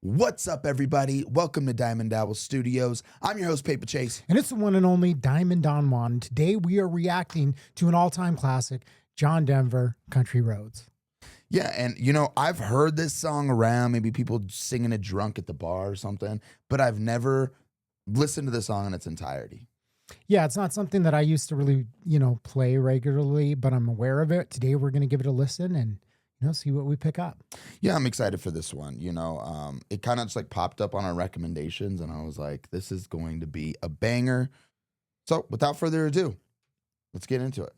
What's up, everybody? Welcome to Diamond Dabble Studios. I'm your host, Paper Chase. And it's the one and only Diamond Don Juan. Today we are reacting to an all-time classic, John Denver, Country Roads. Yeah, and I've heard this song around, maybe people singing it drunk at the bar or something, but I've never listened to the song in its entirety. Yeah, it's not something that I used to really, play regularly, but I'm aware of it. Today we're going to give it a listen and, see what we pick up. Yeah, I'm excited for this one. It kind of just like popped up on our recommendations, and I was like, this is going to be a banger. So without further ado, let's get into it.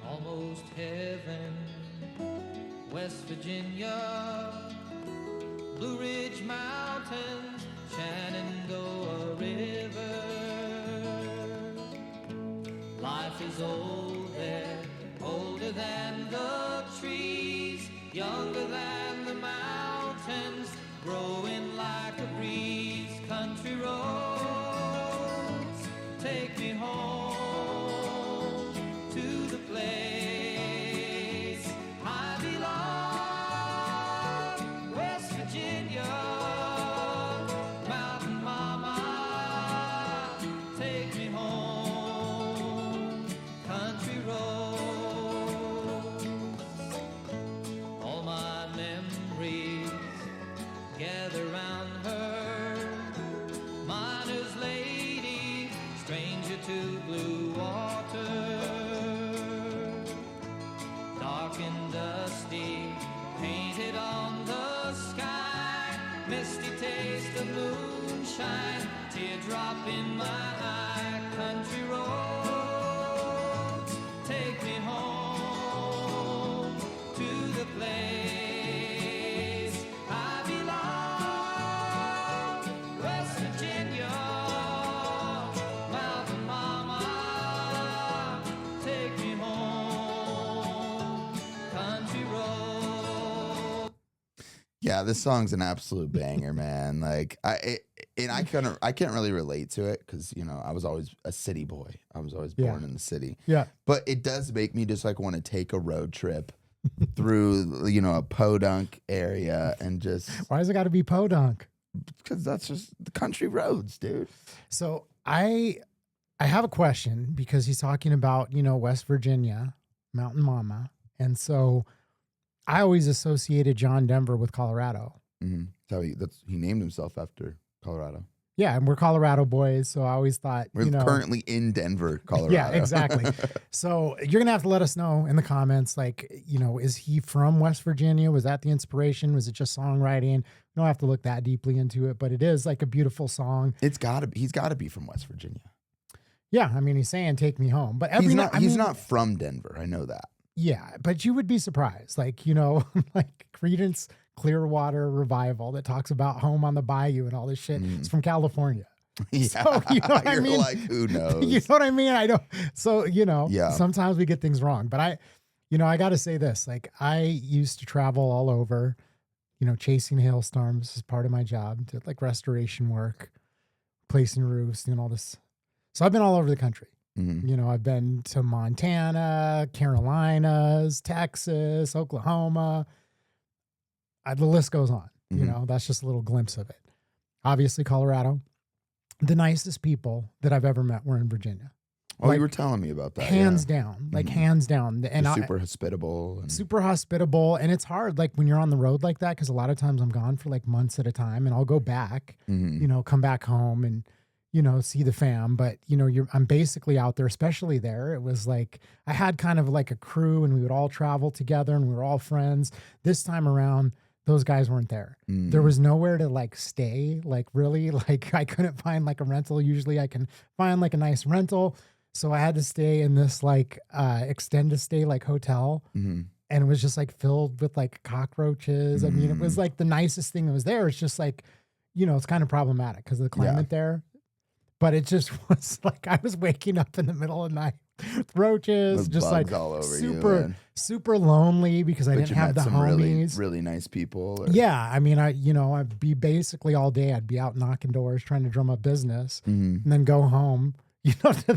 Almost heaven, West Virginia, Blue Ridge Mountains, Shenandoah River. Life is old there, older than the trees, younger than the mountains, growing like a breeze. Country roads, take me home to the place I belong. West Virginia, Mountain Mama, take me home. Country roads, all my memories gather round her. Miner's lady, stranger to blue water. Dark and dusty, painted on the sky, misty taste of moonshine, teardrop in my eye. Country roads, take me home to the place I belong. West Virginia, Mountain Mama, take me home. Country road. Yeah, this song's an absolute banger, man. Like I can't really relate to it because I was always a city boy. I was always born in the city. Yeah. But it does make me just like want to take a road trip through a podunk area and just Why has it got to be podunk? because that's just the country roads, dude. So I have a question because he's talking about, West Virginia, Mountain Mama. And so I always associated John Denver with Colorado. Mm-hmm. So he named himself after Colorado. Yeah, and we're Colorado boys, so I always thought, We're currently in Denver, Colorado. Yeah, exactly. So you're going to have to let us know in the comments, like, is he from West Virginia? Was that the inspiration? Was it just songwriting? You don't have to look that deeply into it, but it is like a beautiful song. He's got to be from West Virginia. Yeah, I mean, he's saying take me home, but He's not from Denver. I know that. Yeah, but you would be surprised. Like, like Creedence Clearwater Revival that talks about home on the bayou and all this shit. It's from California. Yeah. So, you know what I You're mean? like, who knows? You know what I mean? I don't. So, Yeah. sometimes we get things wrong. But I got to say this. Like, I used to travel all over, chasing hailstorms as part of my job, did like restoration work, placing roofs, doing all this. So I've been all over the country. Mhm. I've been to Montana, Carolinas, Texas, Oklahoma. The list goes on. That's just a little glimpse of it. Obviously, Colorado. The nicest people that I've ever met were in Virginia. Oh, Like, you were telling me about that. Hands yeah. down, hands down. And Just super hospitable. And super hospitable. And it's hard, like when you're on the road like that, because a lot of times I'm gone for like months at a time and I'll go back, come back home and, see the fam. But, I'm basically out there, especially there. It was like, I had kind of like a crew and we would all travel together and we were all friends. This time around, those guys weren't there. There was nowhere to like stay, like really, like I couldn't find like a rental. Usually I can find like a nice rental. So I had to stay in this like extended stay like hotel. And it was just like filled with like cockroaches. I mean, it was like the nicest thing that was there. It's just like, it's kind of problematic because of the climate there. But it just was like I was waking up in the middle of the night roaches, With just like bugs all over you, super, man. super lonely because I But didn't you have met the some really, homies. really nice people. Or, Yeah, I mean, I'd be basically all day. I'd be out knocking doors, trying to drum up business, Mhm. and then go home, to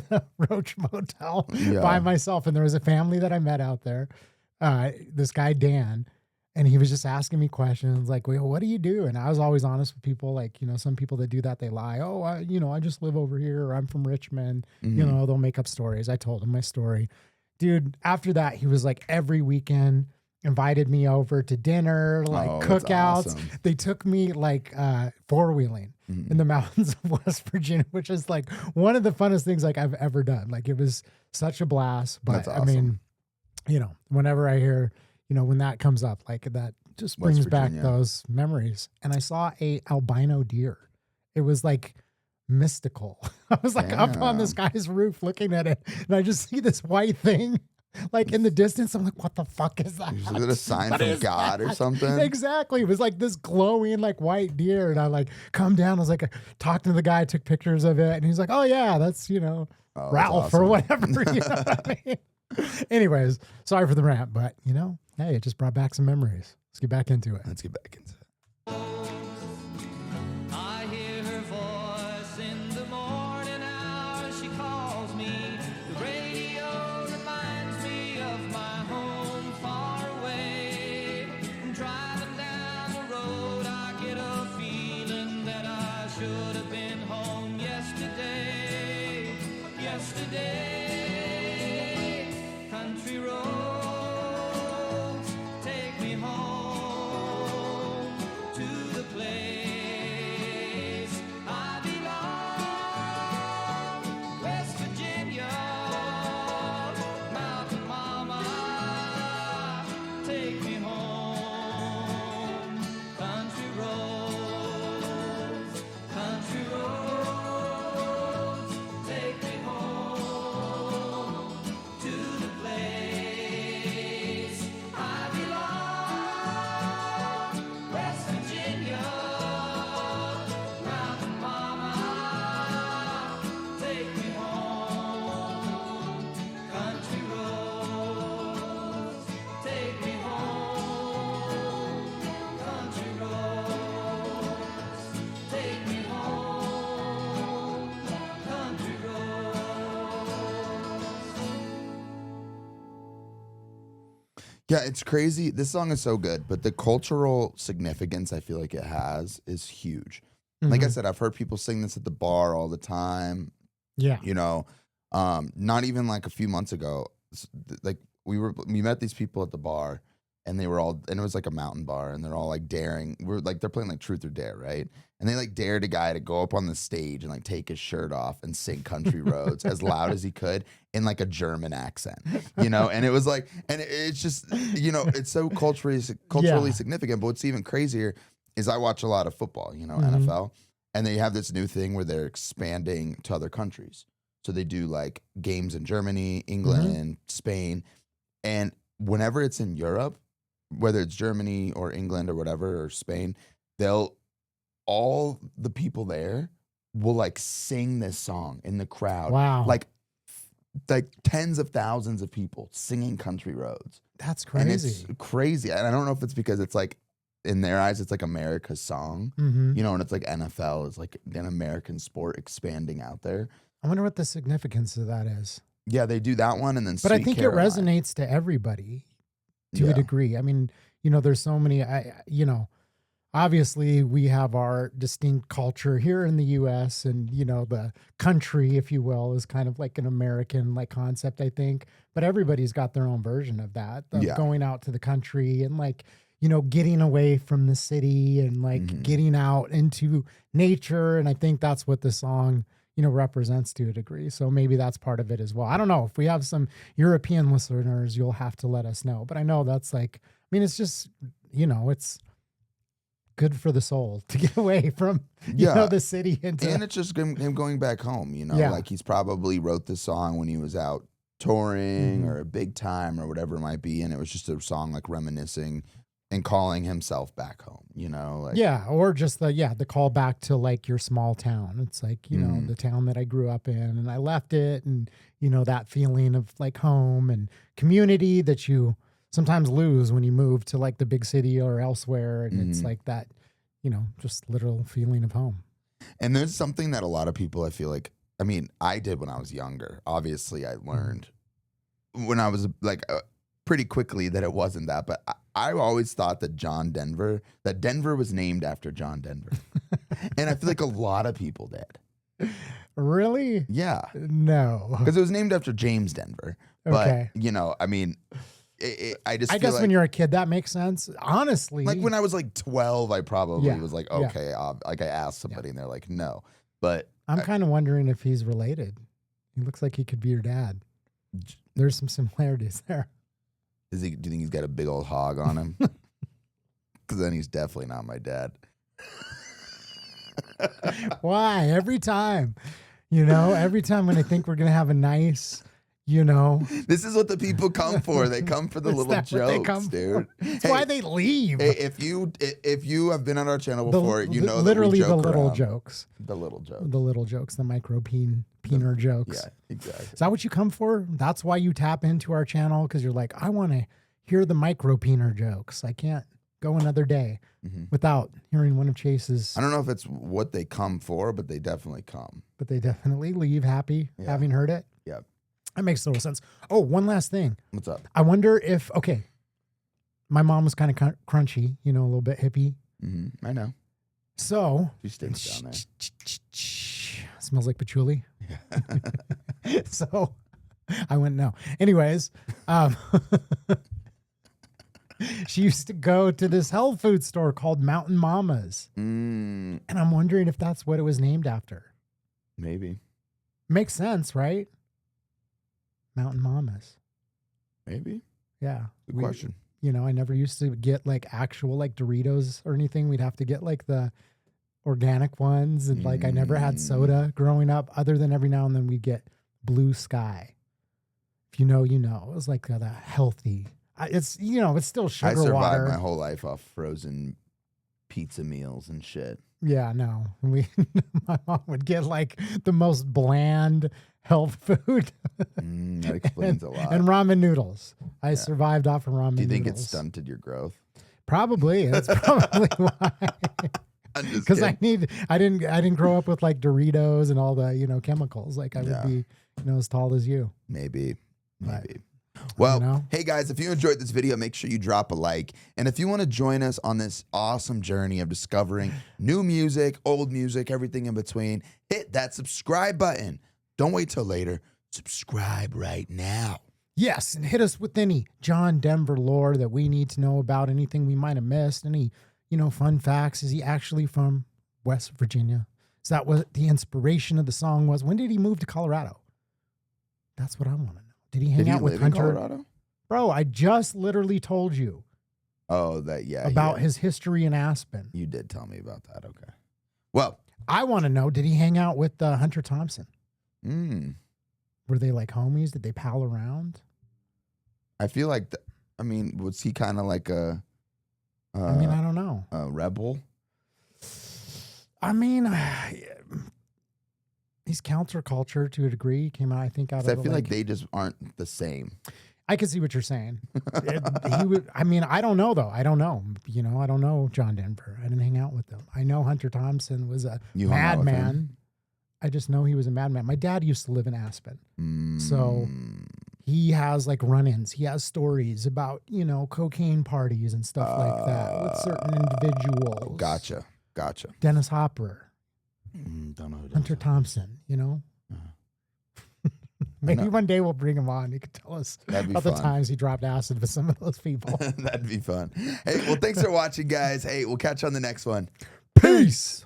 the Roach Motel by Yeah. myself. And there was a family that I met out there. This guy Dan, and he was just asking me questions like, "Well, what do you do?" And I was always honest with people. Like, some people that do that, they lie. Oh, I just live over here, or I'm from Richmond. Mhm. They'll make up stories. I told him my story, dude. After that, he was like every weekend invited me over to dinner, like Oh, that's cookouts. awesome. They took me like four-wheeling in Mhm. the mountains of West Virginia, which is like one of the funnest things like I've ever done. Like it was such a blast. But That's I mean, awesome. whenever I hear, when that comes up, like that just West brings back Virginia. those memories. And I saw a albino deer. It was like mystical. I was like up on this guy's roof looking at it, and I just see this white thing like in the distance. I'm like, what the fuck is that? Is it a sign What from is God or that? something? Exactly. It was like this glowing like white deer. And I like come down. I was like, talked to the guy, took pictures of it. And he's like, oh yeah, that's, Oh, that's Ralph or awesome. whatever. You know what I mean? Anyways, sorry for the rant, but hey, it just brought back some memories. Let's get back into it. Let's get back into it. I hear her voice in the morning hours. She calls me. The radio reminds me of my home far away. Driving down the road, I get a feeling that I should have been home yesterday. Country roads take me home to the place I belong. West Virginia, Mountain Mama, take me home. Country roads, take me home to the place I belong. West Virginia, Mountain Mama, take me home. Country roads, take me home. Country roads, take me home. Country roads. Yeah, it's crazy. This song is so good, but the cultural significance I feel like it has is huge. Like I Mhm. said, I've heard people sing this at the bar all the time. Yeah. Not even like a few months ago, like we met these people at the bar, and they were all, and it was like a mountain bar, and they're all like daring. They're playing like Truth or Dare, right? And they like dared a guy to go up on the stage and like take his shirt off and sing Country Roads as loud as he could in like a German accent, and it was like, and it's just, it's so culturally Yeah. significant. But what's even crazier is I watch a lot of football, Mhm. NFL, and they have this new thing where they're expanding to other countries. So they do like games in Germany, England, Spain, and whenever it's in Europe, whether it's Germany or England or whatever, or Spain, all the people there will like sing this song in the crowd. Wow. Like tens of thousands of people singing Country Roads. That's And crazy. it's crazy. And I don't know if it's because it's like, in their eyes, it's like America's song, Mhm. and it's like NFL is like an American sport expanding out there. I wonder what the significance of that is. Yeah, they do that one, and then But I Sweet think Caroline. it resonates to everybody to Yeah. a degree. I mean, there's so many, obviously we have our distinct culture here in the US, and, the country, if you will, is kind of like an American like concept, I think, but everybody's got their own version of that, of Yeah. going out to the country and like, getting away from the city and like Mhm. getting out into nature. And I think that's what the song, represents to a degree. So maybe that's part of it as well. I don't know if we have some European listeners, you'll have to let us know. But I know that's like, I mean, it's just, it's good for the soul to get away from, Yeah. the city into. And it's just him going back home, Yeah. like he's probably wrote this song when he was out touring Mhm. or a big time or whatever it might be. And it was just a song like reminiscing and calling himself back home, like Yeah, or just the call back to like your small town. It's like, Mm-hmm. the town that I grew up in and I left it, and that feeling of like home and community that you sometimes lose when you move to like the big city or elsewhere, and it's Mhm. like that, just literal feeling of home. And there's something that a lot of people, I feel like, I mean, I did when I was younger. Obviously, I learned when I was like pretty quickly that it wasn't that, but I always thought that Denver was named after John Denver. And I feel like a lot of people did. Really? Yeah. No. Because it was named after James Denver. But, Okay. I mean, I just I feel guess when you're a kid, that makes sense. Honestly, like when I was like 12, I probably Yeah, was like, yeah. okay. Like I asked somebody and they're like, no. But I'm kind of wondering if he's related. He looks like he could be your dad. There's some similarities there. do you think he's got a big old hog on him? Because then he's definitely not my dad. Why? Every time, every time when I think we're going to have a nice, This is what the people come for. They come for the Is little that what they come jokes, dude. That's why they leave. Hey, if you have been on our channel before, you know that we literally the joke little around. jokes. The little jokes. The little jokes, the micro peener jokes. Yeah, exactly. Is that what you come for? That's why you tap into our channel, because you're like, I want to hear the micro peener jokes. I can't go another day without hearing one of Chase's. I don't know if it's what they come for, but they definitely come. But they definitely leave happy having heard it. Yeah. That makes total sense. Oh, one last thing. What's up? I wonder if, my mom was kind of crunchy, a little bit hippie. I know. So, She stinks down smells like patchouli. So, I wouldn't know. Anyways, she used to go to this health food store called Mountain Mamas. there. And I'm wondering if that's what it was named after. Maybe. Makes sense, right? Mountain Mamas. Maybe. Yeah. Good question. I never used to get like actual like Doritos or anything. We'd have to get like the organic ones. And like I never had soda growing up, other than every now and then we'd get Blue Sky. If you know, you know. It was like the healthy. It's, it's still I sugar survived water. my whole life off frozen pizza meals and shit. Yeah, no. My mom would get like the most bland health food. That explains a lot. And ramen noodles. I survived off of ramen noodles. Do you think it stunted your growth? Probably. That's probably why. I'm just Because kidding. I didn't grow up with like Doritos and all the chemicals. Like I would be as tall as you. Maybe. But, Well, hey guys, if you enjoyed this video, make sure you drop a like. And if you want to join us on this awesome journey of discovering new music, old music, everything in between, hit that subscribe button. Don't wait till later. Subscribe right now. Yes, and hit us with any John Denver lore that we need to know about, anything we might have missed, any, fun facts. Is he actually from West Virginia? Is that what the inspiration of the song was? When did he move to Colorado? That's what I want to know. Did he hang out with live in Hunter? Colorado? Bro, I just literally told you Oh, yeah. about his history in Aspen. You did tell me about that. Okay. Well, I want to know, did he hang out with Hunter Thompson? Were they like homies? Did they pal around? I feel like, was he kind of like a I don't know. a rebel? He's counterculture to a degree. Came out, I think, out of. 'Cause I feel like they just aren't the same. I can see what you're saying. He would. I don't know though. I don't know. I don't know John Denver. I didn't hang out with him. I know Hunter Thompson was a You hung out with him? madman. I just know he was a madman. My dad used to live in Aspen, so he has like run-ins. He has stories about cocaine parties and stuff like that with certain individuals. Gotcha. Dennis Hopper. Don't know who that Hunter is. Thompson, Maybe one day we'll bring him on. He could tell us That'd be about the fun. times he dropped acid with some of those people. That'd be fun. Hey, well, thanks for watching, guys. Hey, we'll catch you on the next one. Peace.